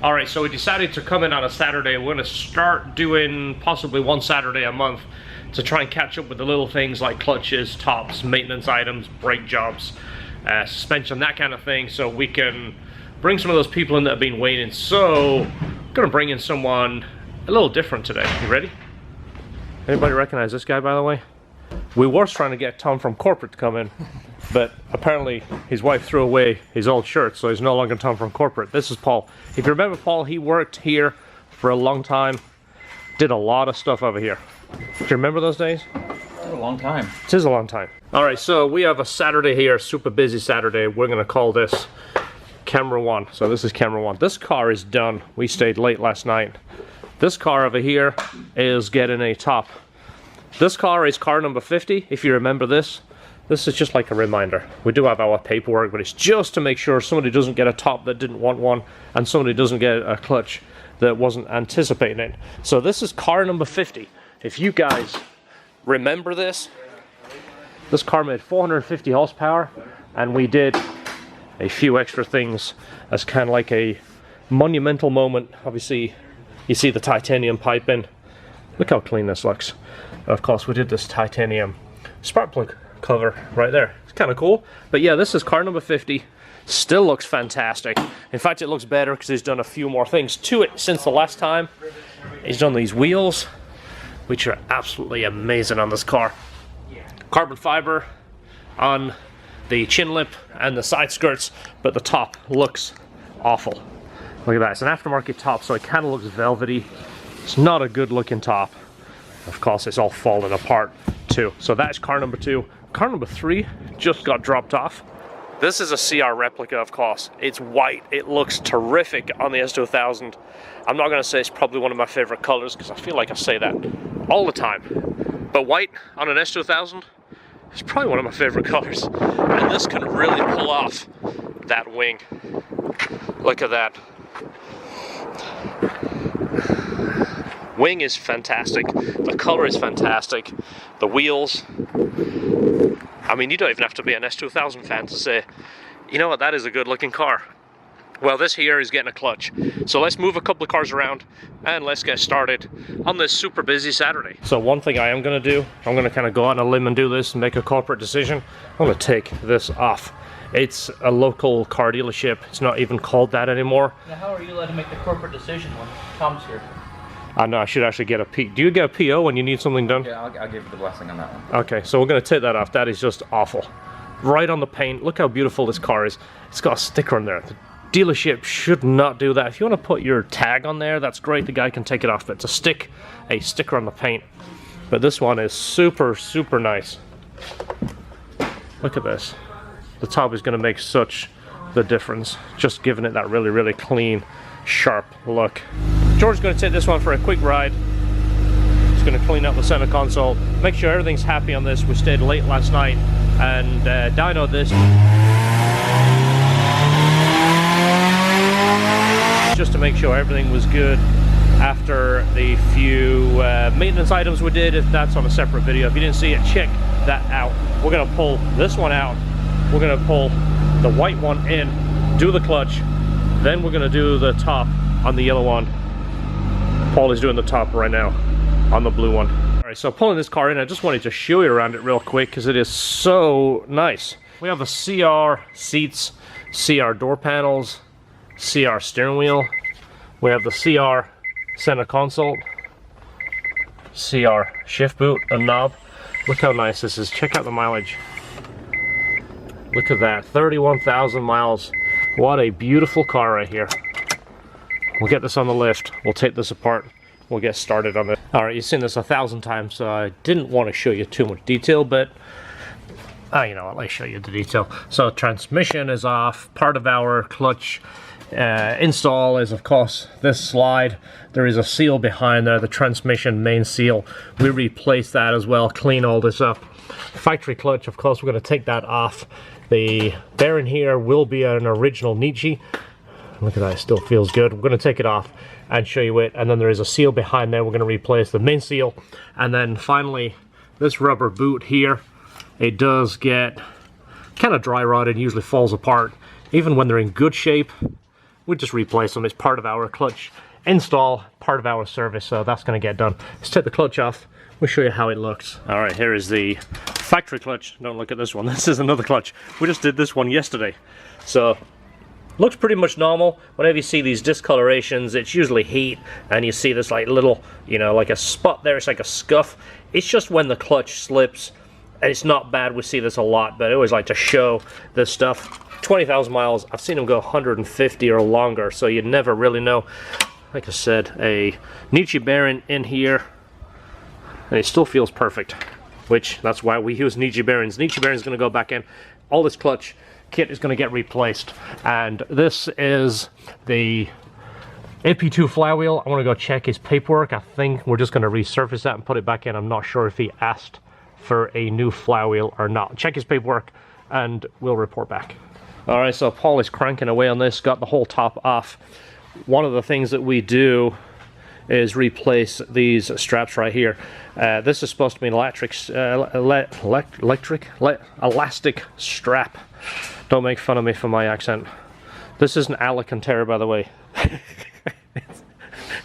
All right, so we decided to come in on a Saturday. We're gonna start doing possibly one Saturday a month to try and catch up with the little things like clutches, tops, maintenance items, brake jobs, suspension, that kind of thing, so we can bring some of those people in that have been waiting. So I'm gonna bring in someone a little different today. You ready? Anybody recognize this guy, by the way? We were trying to get Tom from corporate to come in, but apparently his wife threw away his old shirt, so he's no longer Tom from corporate. This is Paul. If you remember Paul, he worked here for a long time, did a lot of stuff over here. Do you remember those days? It's a long time. It is a long time. All right, so we have a Saturday here, super busy Saturday. We're gonna call this camera one. So this is camera one. This car is done. We stayed late last night. This car over here is getting a top. This car is car number 50, if you remember this. This is just like a reminder. We do have our paperwork, but it's just to make sure somebody doesn't get a top that didn't want one, and somebody doesn't get a clutch that wasn't anticipating it. So this is car number 50. If you guys remember this car made 450 horsepower, and we did a few extra things as kind of like a monumental moment. Obviously, you see the titanium piping. Look how clean this looks. Of course, we did this titanium spark plug cover right there. It's kind of cool. But yeah, this is car number 50. Still looks fantastic. In fact, it looks better because he's done a few more things to it since the last time. He's done these wheels, which are absolutely amazing on this car. Carbon fiber on the chin lip and the side skirts, but the top looks awful. Look at that. It's an aftermarket top, so it kind of looks velvety. It's not a good looking top. Of course, it's all falling apart too. So that's car number 2. Car number 3 just got dropped off. This is a CR replica, of course. It's white. It looks terrific on the S2000. I'm not going to say it's probably one of my favorite colors because I feel like I say that all the time. But white on an S2000 is probably one of my favorite colors. And this can really pull off that wing. Look at that. Wing is fantastic. The color is fantastic. The wheels. I mean, you don't even have to be an S2000 fan to say, you know what, that is a good looking car. Well, this here is getting a clutch. So let's move a couple of cars around and let's get started on this super busy Saturday. So one thing I am gonna do, I'm gonna kind of go out on a limb and do this and make a corporate decision. I'm gonna take this off. It's a local car dealership. It's not even called that anymore. Now, how are you allowed to make the corporate decision when Tom's here? I know I should actually get a P. Do you get a PO when you need something done? Yeah, I'll give you the blessing on that one. Okay, so we're gonna take that off. That is just awful. Right on the paint. Look how beautiful this car is. It's got a sticker on there. The dealership should not do that. If you want to put your tag on there, that's great. The guy can take it off, but to stick a sticker on the paint. But this one is super, super nice. Look at this. The top is gonna make such the difference. Just giving it that really, really clean, sharp look. George's going to take this one for a quick ride. He's going to clean up the center console, make sure everything's happy on this. We stayed late last night and dynoed this just to make sure everything was good after the few maintenance items we did. If that's on a separate video, if you didn't see it, check that out. We're going to pull this one out. We're going to pull the white one in, do the clutch, then we're going to do the top on the yellow one. Paul is doing the top right now on the blue one. All right, so pulling this car in, I just wanted to show you around it real quick because it is so nice. We have the CR seats, CR door panels, CR steering wheel. We have the CR center console, CR shift boot and knob. Look how nice this is. Check out the mileage. Look at that, 31,000 miles. What a beautiful car right here. We'll get this on the lift. We'll take this apart. We'll get started on it. All right, you've seen this 1,000 times, so I didn't want to show you too much detail, but you know what, let's show you the detail. So transmission is off. Part of our clutch install is, of course, this slide. There is a seal behind there, the transmission main seal. We replaced that as well, clean all this up. Factory clutch, of course, we're going to take that off. The bearing here will be an original Nietzsche. Look at that, it still feels good. We're going to take it off and show you it. And then there is a seal behind there. We're going to replace the main seal. And then finally, this rubber boot here, it does get kind of dry rotted, usually falls apart. Even when they're in good shape, we just replace them. It's part of our clutch install, part of our service, so that's going to get done. Let's take the clutch off. We'll show you how it looks. All right, here is the factory clutch. Don't look at this one. This is another clutch. We just did this one yesterday. So looks pretty much normal. Whenever you see these discolorations, it's usually heat, and you see this like little, you know, like a spot there. It's like a scuff. It's just when the clutch slips, and it's not bad. We see this a lot, but I always like to show this stuff. 20,000 miles. I've seen them go 150 or longer, so you never really know. Like I said, a Nietzsche bearing in here, and it still feels perfect, which that's why we use Nietzsche bearings. Nietzsche bearings is going to go back in. All this clutch kit is going to get replaced, and this is the AP2 flywheel. I want to go check his paperwork. I think we're just going to resurface that and put it back in. I'm not sure if he asked for a new flywheel or not. Check his paperwork and we'll report back. Alright, so Paul is cranking away on this, got the whole top off. One of the things that we do is replace these straps right here. This is supposed to be an elastic strap. Don't make fun of me for my accent. This isn't Alcantara, by the way.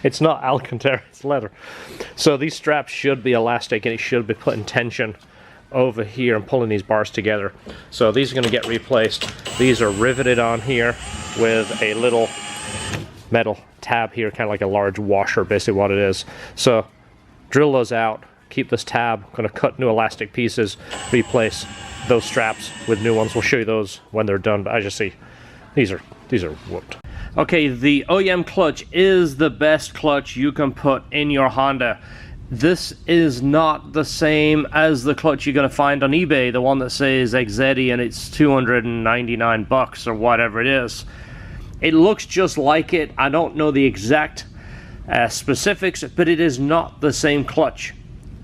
It's not Alcantara, it's leather. So these straps should be elastic, and it should be putting tension over here and pulling these bars together. So these are going to get replaced. These are riveted on here with a little metal tab here, kind of like a large washer, basically what it is. So drill those out, keep this tab, going to cut new elastic pieces, replace those straps with new ones. We'll show you those when they're done, but as you see, these are whooped. Okay, the OEM clutch is the best clutch you can put in your Honda. This is not the same as the clutch you're going to find on eBay, the one that says Exedi and it's 299 bucks or whatever it is. It looks just like it. I don't know the exact specifics, but it is not the same clutch.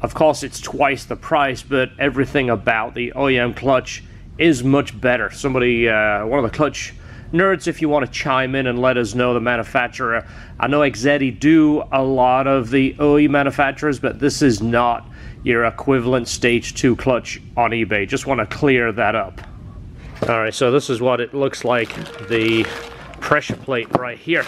Of course, it's twice the price, but everything about the OEM clutch is much better. Somebody, one of the clutch nerds, if you want to chime in and let us know the manufacturer. I know Exedi do a lot of the OE manufacturers, but this is not your equivalent stage 2 clutch on eBay. Just want to clear that up. Alright, so this is what it looks like, the pressure plate right here.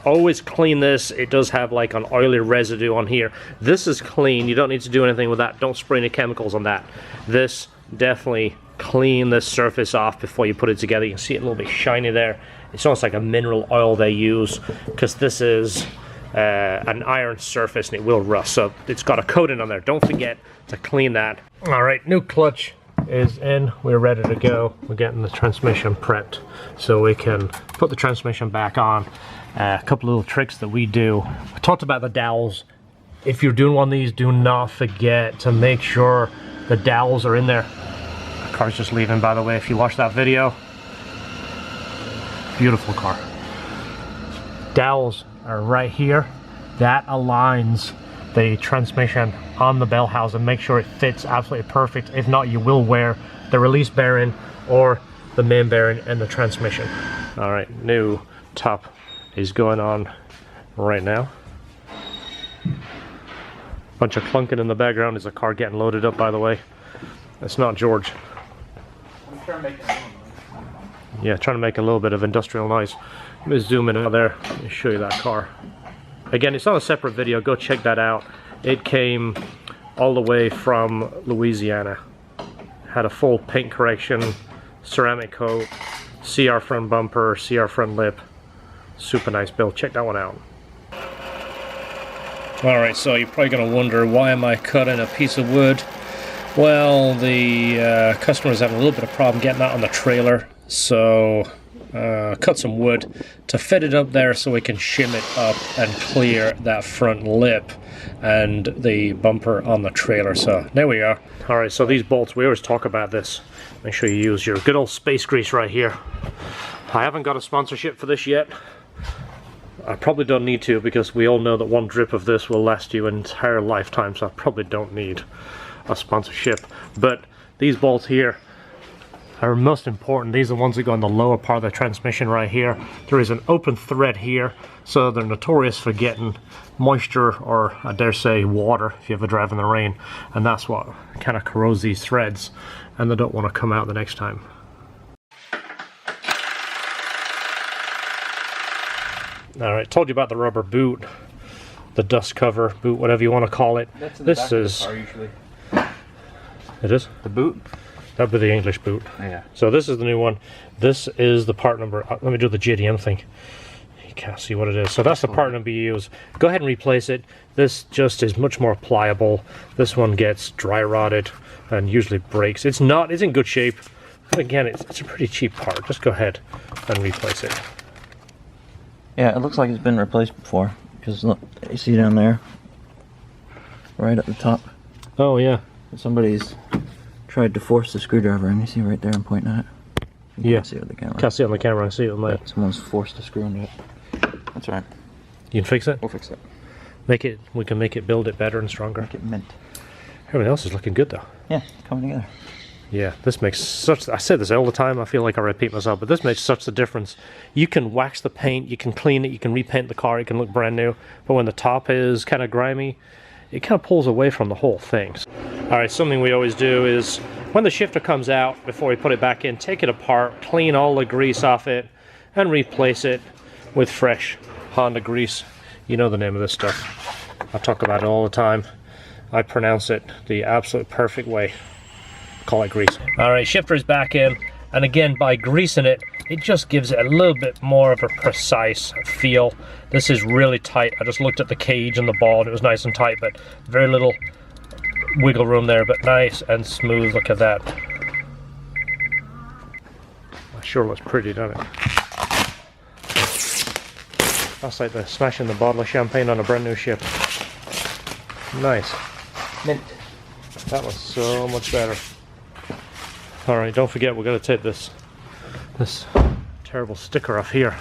Always clean this. It does have like an oily residue on here. This is clean. You don't need to do anything with that. Don't spray any chemicals on that. This definitely clean this surface off before you put it together. You can see it a little bit shiny there. It's almost like a mineral oil they use, because this is an iron surface and it will rust, so it's got a coating on there. Don't forget to clean that. Alright, new clutch is in. We're ready to go. We're getting the transmission prepped so we can put the transmission back on. A couple little tricks that we do. I talked about the dowels. If you're doing one of these, do not forget to make sure the dowels are in there. Car's just leaving, by the way, if you watch that video. Beautiful car. Dowels are right here. That aligns the transmission on the bell housing. Make sure it fits absolutely perfect. If not, you will wear the release bearing or the main bearing in the transmission. All right, new top is going on right now. Bunch of clunking in the background. Is a car getting loaded up, by the way. That's not George. Yeah, trying to make a little bit of industrial noise. Let me zoom in out there and show you that car. Again, it's on a separate video. Go check that out. It came all the way from Louisiana. Had a full paint correction, ceramic coat, CR front bumper, CR front lip. Super nice build. Check that one out. Alright, so you're probably going to wonder, why am I cutting a piece of wood? Well, the customer's having a little bit of problem getting that on the trailer, so cut some wood to fit it up there so we can shim it up and clear that front lip and the bumper on the trailer. So there we are. Alright, so these bolts, we always talk about this. Make sure you use your good old space grease right here. I haven't got a sponsorship for this yet. I probably don't need to, because we all know that one drip of this will last you an entire lifetime, so I probably don't need a sponsorship. But these bolts here are most important. These are the ones that go in the lower part of the transmission right here. There is an open thread here, so they're notorious for getting moisture, or I dare say water, if you ever drive in the rain, and that's what kind of corrodes these threads, and they don't want to come out the next time. All right, told you about the rubber boot, the dust cover boot, whatever you want to call it. That's in the This back is. of the car usually. It is. The boot? That'd be the English boot. Yeah. So this is the new one. This is the part number. Let me do the JDM thing. You can't see what it is. So that's the part number you use. Go ahead and replace it. This just is much more pliable. This one gets dry rotted and usually breaks. It's in good shape. But again, it's a pretty cheap part. Just go ahead and replace it. Yeah, it looks like it's been replaced before. Because look, you see down there, right at the top, Oh yeah. somebody's tried to force the screwdriver, and you see right there, I'm pointing at it. You Yeah. can't see it with the camera. Can't see it on the camera. I see it on my. Someone's forced a screw into it. That's all right. You can fix it. We'll fix it. We can make it, build it better and stronger. Make it mint. Everything else is looking good though. Yeah, coming together. Yeah, this makes such, I say this all the time, I feel like I repeat myself, but this makes such a difference. You can wax the paint, you can clean it, you can repaint the car, it can look brand new, but when the top is kind of grimy, it kind of pulls away from the whole thing. Alright, something we always do is, when the shifter comes out, before we put it back in, take it apart, clean all the grease off it, and replace it with fresh Honda grease. You know the name of this stuff. I talk about it all the time. I pronounce it the absolute perfect way. Call it grease. Alright, shifter is back in, and again, by greasing it, it just gives it a little bit more of a precise feel. This is really tight. I just looked at the cage and the ball, and it was nice and tight, but very little wiggle room there, but nice and smooth. Look at that. That sure looks pretty, doesn't it? That's like the smashing the bottle of champagne on a brand new ship. Nice. Mint. That was so much better. Alright, don't forget we're going to take this terrible sticker off here.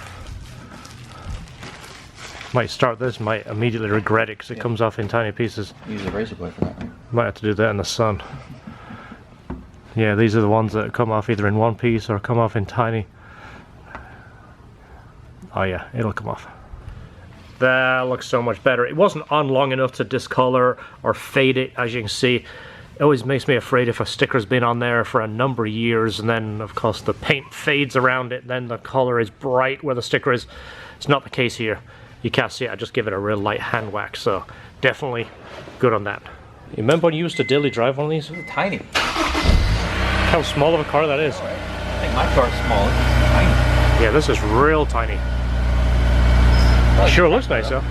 Might start this, might immediately regret it because it comes off in tiny pieces. Use a razor blade for that, right? Might have to do that in the sun. Yeah, these are the ones that come off either in one piece or come off in tiny. Oh yeah, it'll come off. That looks so much better. It wasn't on long enough to discolor or fade it, as you can see. It always makes me afraid if a sticker's been on there for a number of years and then of course the paint fades around it, then the color is bright where the sticker is. It's not the case here. You can't see it, I just give it a real light hand wax, so definitely good on that. You remember when you used to daily drive one of these? Tiny. How small of a car that is. I think my car's small. It's tiny. Yeah, this is real tiny. Sure looks nice though.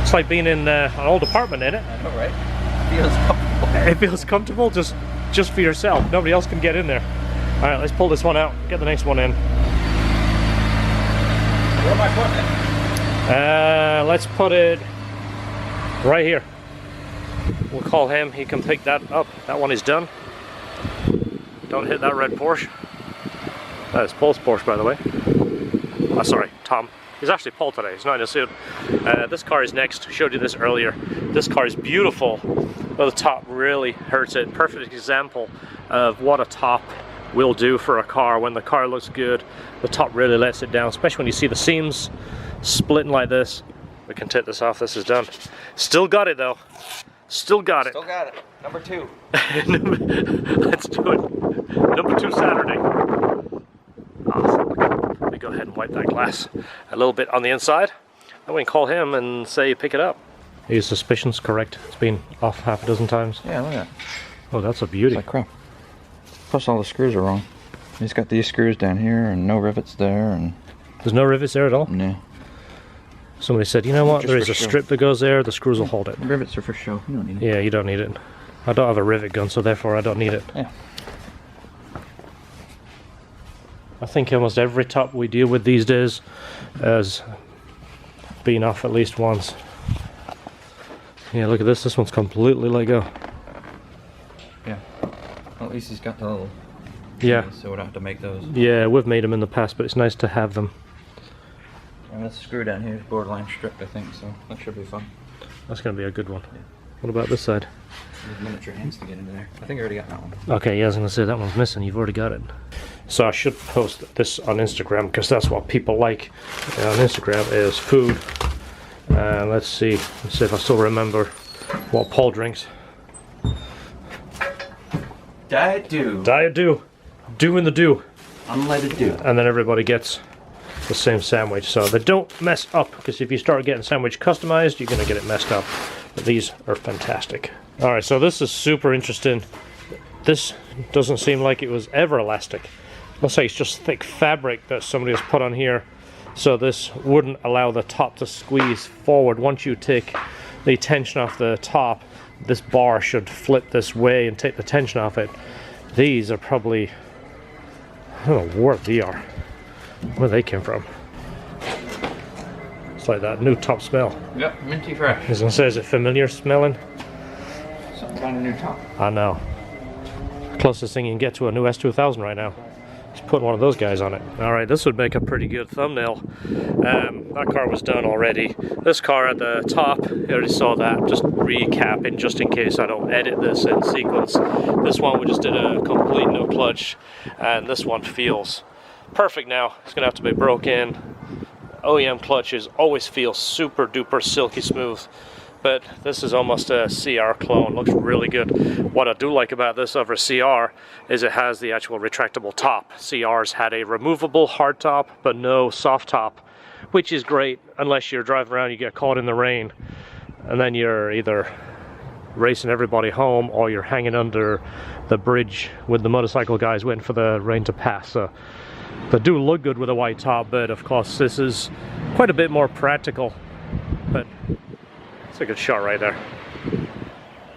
It's like being in an old apartment, isn't it? I know, right? Feels comfortable. It feels comfortable just for yourself. Nobody else can get in there. All right, let's pull this one out. Get the next one in. Where am I putting it? Let's put it right here. We'll call him. He can pick that up. That one is done. Don't hit that red Porsche. That is Paul's Porsche, by the way. Oh, sorry, Tom. He's actually Paul today. He's not in a suit. This car is next. Showed you this earlier. This car is beautiful, but the top really hurts it. Perfect example of what a top will do for a car. When the car looks good, the top really lets it down, especially when you see the seams splitting like this. We can take this off. This is done. Still got it though. Still got it. Still got it. Number 2. Let's do it. Number 2 Saturday. Awesome. Let me go ahead and wipe that glass a little bit on the inside. Then we can call him and say pick it up. Are your suspicions correct? It's been off half a dozen times. Yeah, look at that. Oh, that's a beauty. It's like crap. Plus all the screws are wrong. He's got these screws down here and no rivets there, and There's no rivets there at all? no. Somebody said, you know what, Just there is for a show. strip that goes there, the screws will hold it. Rivets are for show. You don't need it. Yeah, you don't need it. I don't have a rivet gun, so therefore I don't need it. Yeah. I think almost every top we deal with these days has been off at least once. Yeah, look at this. This one's completely let go. Yeah. Well, at least he's got the little. Yeah. keys, so we don't have to make those. Yeah, we've made them in the past, but it's nice to have them. And this screw down here is borderline stripped, I think, so that should be fun. That's going to be a good one. What about this side? Need miniature hands to get into there. I think I already got that one. Okay, yeah, I was going to say that one's missing. You've already got it. So I should post this on Instagram because that's what people like on Instagram is food. Let's see if I still remember what Paul drinks. Diet Dew. Diet Dew. Doing the do. Unleaded Dew. And then everybody gets the same sandwich. So they don't mess up, because if you start getting sandwich customized, you're gonna get it messed up. But these are fantastic. All right, so this is super interesting. This doesn't seem like it was ever elastic. Looks like it's just thick fabric that somebody has put on here. So this wouldn't allow the top to squeeze forward. Once you take the tension off the top, this bar should flip this way and take the tension off it. These are probably, I don't know where they are, where they came from. It's like that new top smell. Yep, minty fresh. I was gonna say, is it familiar smelling? Some kind of new top. I know. Closest thing you can get to a new S2000 right now. Just put one of those guys on it. Alright, this would make a pretty good thumbnail. That car was done already. This car at the top, you already saw that. Just recapping, just in case I don't edit this in sequence. This one we just did a complete no clutch, and this one feels perfect now. It's gonna have to be broken. OEM clutches always feel super duper silky smooth, but this is almost a CR clone. Looks really good. What I do like about this over CR is it has the actual retractable top. CRs had a removable hard top, but no soft top, which is great unless you're driving around, you get caught in the rain, and then you're either racing everybody home or you're hanging under the bridge with the motorcycle guys waiting for the rain to pass. So they do look good with a white top, but of course this is quite a bit more practical. But it's a good shot right there.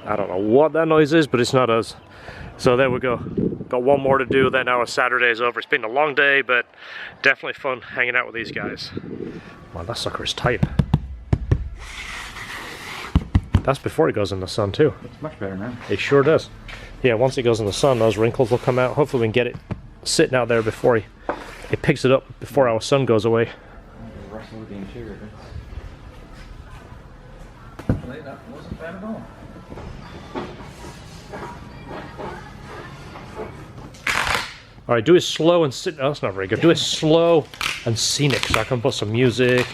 I don't know what that noise is, but it's not us. So there we go. Got one more to do, then our Saturday is over. It's been a long day, but definitely fun hanging out with these guys. Wow, that sucker is tight. That's before it goes in the sun too. It's much better now. It sure does. Yeah, once it goes in the sun, those wrinkles will come out. Hopefully we can get it sitting out there before it picks it up before our sun goes away. Rustle with the interior. That wasn't bad at all. All right, do it slow and sit. Oh, that's not very good. Do it slow and scenic, so I can put some music.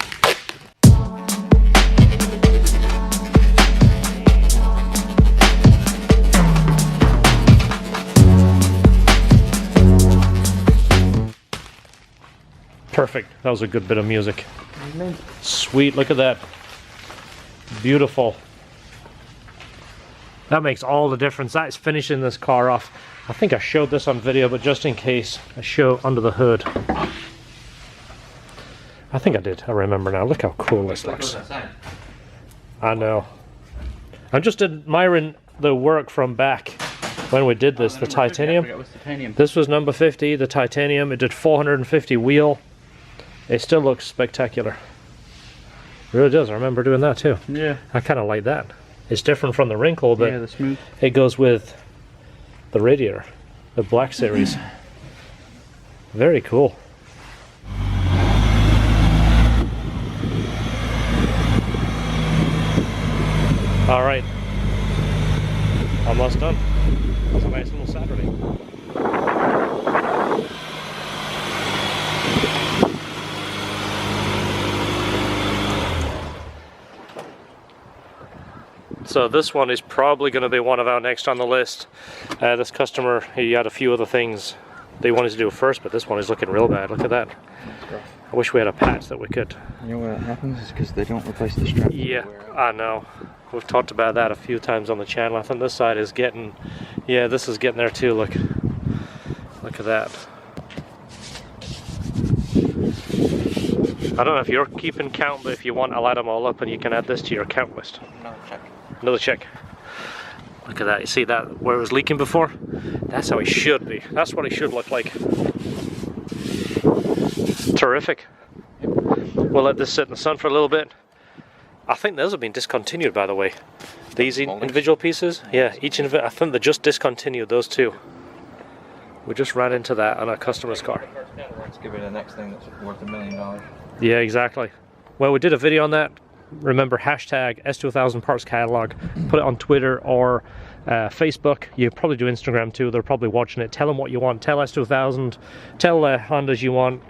Perfect. That was a good bit of music. Sweet. Look at that. Beautiful. That makes all the difference. That is finishing this car off. I think I showed this on video, but just in case, I show under the hood. I think I did. I remember now. Look how cool this looks. I know. I'm just admiring the work from back when we did this. The titanium. This was number 50, the titanium. It did 450 wheel. It still looks spectacular. It really does. I remember doing that too. Yeah. I kind of like that. It's different from the wrinkle, but Yeah, the smooth. it goes with the radiator, the Black Series. Very cool. All right, almost done. It's a nice little Saturday. So this one is probably going to be one of our next on the list. This customer, he had a few other things they wanted to do first, but this one is looking real bad. Look at that. I wish we had a patch that we could. You know what happens is because they don't replace the strap. Yeah, I know. We've talked about that a few times on the channel. I think this side is getting, yeah, this is getting there too. Look at that. I don't know if you're keeping count, but if you want, I'll add them all up and you can add this to your count list. Another check. Another check. Look at that. You see that where it was leaking before? That's how it should be. That's what it should look like. Terrific. We'll let this sit in the sun for a little bit. I think those have been discontinued, by the way. These individual pieces? Yeah, each I think they just discontinued those two. We just ran into that on a customer's car. Let's give it the next thing that's worth $1 million. Yeah, exactly. Well, we did a video on that. Remember, hashtag S2000 parts catalog. Put it on Twitter or Facebook. You probably do Instagram too. They're probably watching it. Tell them what you want. Tell S2000. Tell Hondas you want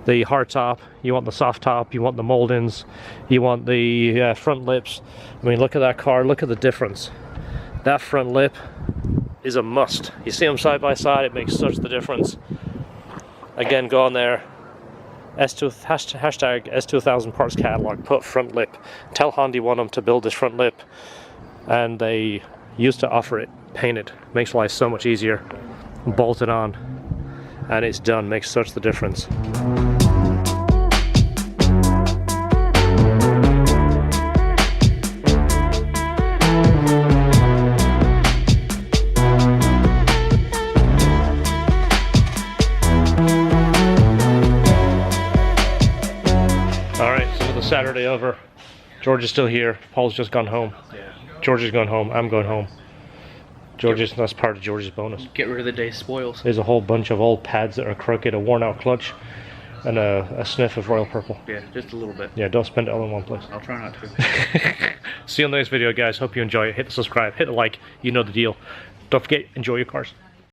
the hard top. You want the soft top. You want the moldings. You want the front lips. I mean, look at that car. Look at the difference. That front lip is a must. You see them side by side. It makes such the difference. Again, go on there. hashtag S2000 parts catalog, put front lip. Tell Honda you want them to build this front lip, and they used to offer it painted. Makes life so much easier. Bolt it on, and it's done. Makes such the difference. Saturday over. George is still here. Paul's just gone home. Yeah. George is going home. I'm going home. That's part of George's bonus. Get rid of the day's spoils. There's a whole bunch of old pads that are crooked, a worn out clutch, and a sniff of Royal Purple. Yeah, just a little bit. Yeah, don't spend it all in one place. I'll try not to. See you on the next video, guys. Hope you enjoy it. Hit the subscribe, hit the like. You know the deal. Don't forget, enjoy your cars.